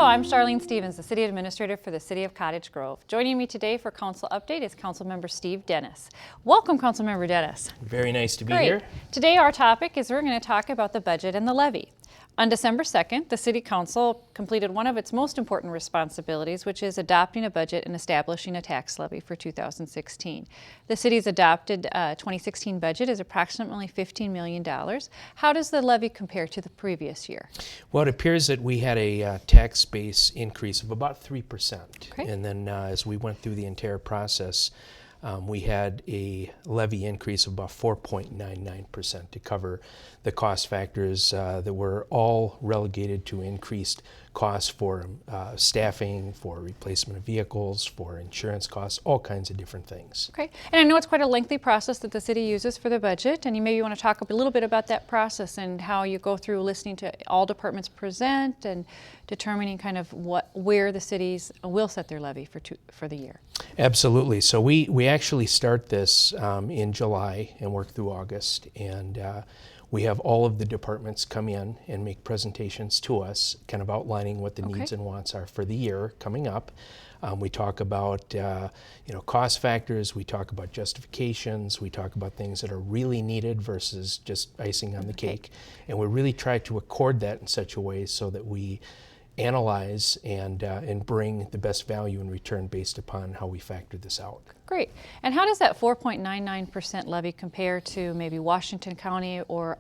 Hello, I'm Charlene Stevens, the City Administrator for the City of Cottage Grove. Joining me today for Council Update is Councilmember Steve Dennis. Welcome, Councilmember Dennis. Very nice to be Great. here. Today our topic is we're going to talk about the budget and the levy. On December 2nd, the City Council completed one of its most important responsibilities, which is adopting a budget and establishing a tax levy for 2016. The City's adopted 2016 budget is approximately $15 million. How does the levy compare to the previous year? Well, it appears that we had a tax base increase of about 3%. Okay. And then as we went through the entire process, we had a levy increase of about 4.99% to cover the cost factors that were all relegated to increased costs for staffing, for replacement of vehicles, for insurance costs, all kinds of different things. Okay, and I know it's quite a lengthy process that the city uses for the budget, and you maybe want to talk a little bit about that process and how you go through listening to all departments present and determining kind of where the cities will set their levy for the year. Absolutely. So we actually start this in July and work through August, and we have all of the departments come in and make presentations to us, kind of outlining what the needs and wants are for the year coming up. We talk about cost factors, we talk about justifications, we talk about things that are really needed versus just icing on the cake, and we really try to accord that in such a way so that we analyze and bring the best value in return based upon how we factor this out. Great. And how does that 4.99% levy compare to maybe Washington County or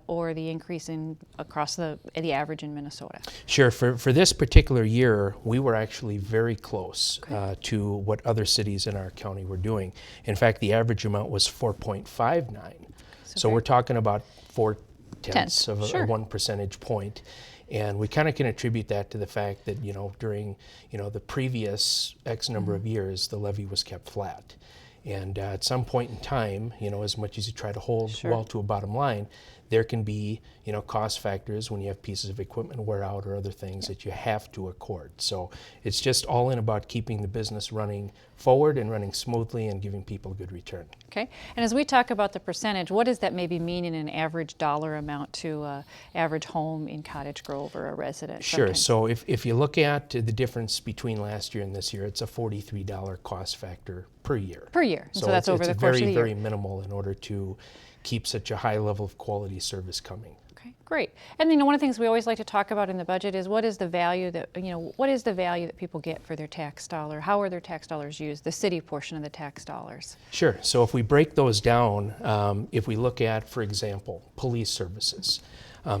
or the increase in across the average in Minnesota? Sure. For this particular year, we were actually very close to what other cities in our county were doing. In fact, the average amount was 4.59. So we're talking about 4/10 of a 1 percentage point. And we kind of can attribute that to the fact that, during, the previous X number of years, the levy was kept flat. And at some point in time, as much as you try to hold well to a bottom line, there can be, cost factors when you have pieces of equipment wear out or other things that you have to accord. So it's just all in about keeping the business running forward and running smoothly and giving people a good return. Okay. And as we talk about the percentage, what does that maybe mean in an average dollar amount to an average home in Cottage Grove or a resident? Sure. So if you look at the difference between last year and this year, it's a $43 cost factor per year. Per year. So that's over the course of the year. It's very, very minimal in order to keep such a high level of quality service coming. Okay, great. And one of the things we always like to talk about in the budget is what is the value that people get for their tax dollar? How are their tax dollars used? The city portion of the tax dollars. Sure. So if we break those down, if we look at, for example, police services,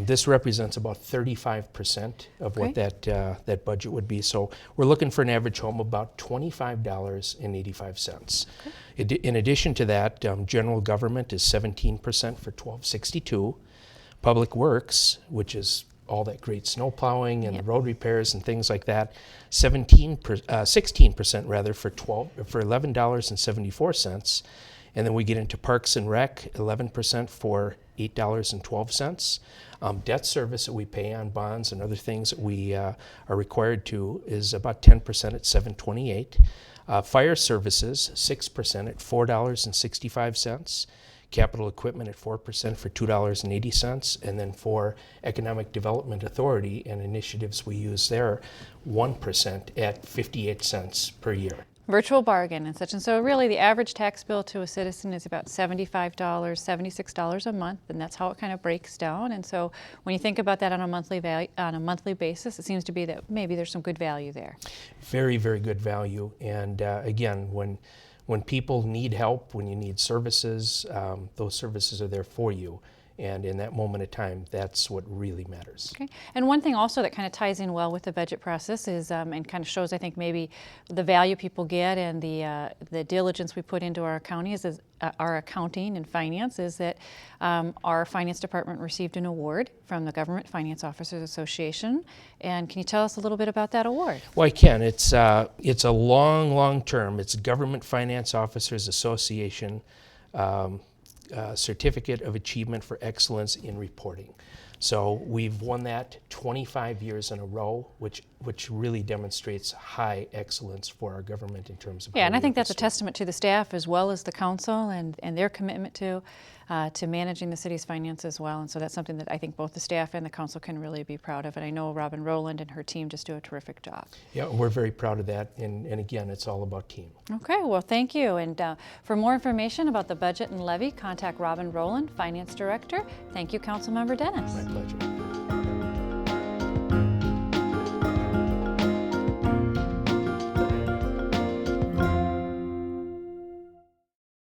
this represents about 35% of what that budget would be. So we're looking for an average home about $25.85. Okay. In addition to that, general government is 17% for $12.62. Public Works, which is all that great snow plowing and the road repairs and things like that, 16% rather for $11.74. And then we get into Parks and Rec, 11% for $8.12. Debt service that we pay on bonds and other things that we are required to is about 10% at $7.28. Fire services, 6% at $4.65. Capital equipment at 4% for $2.80. And then for Economic Development Authority and initiatives we use there, 1% at 58 cents per year. Virtual bargain and such. And so really the average tax bill to a citizen is about $75, $76 a month, and that's how it kind of breaks down. And so when you think about that on a monthly basis, it seems to be that maybe there's some good value there. Very, very good value. And again, when people need help, when you need services, those services are there for you. And in that moment of time, that's what really matters. Okay. And one thing also that kind of ties in well with the budget process is, and kind of shows, I think, maybe the value people get and the diligence we put into our county is our accounting and finance is that our finance department received an award from the Government Finance Officers Association. And can you tell us a little bit about that award? Well, I can. It's a long term. It's Government Finance Officers Association Certificate of Achievement for Excellence in Reporting. So we've won that 25 years in a row, which which really demonstrates high excellence for our government in terms of Yeah, how and I we think that's a orchestrate. testament to the staff as well as the council and their commitment to managing the city's finances as well. And so that's something that I think both the staff and the council can really be proud of. And I know Robin Rowland and her team just do a terrific job. Yeah, we're very proud of that, and again, it's all about team. Okay, well, thank you. And for more information about the budget and levy, contact Robin Rowland, Finance Director. Thank you, Councilmember Dennis. My pleasure.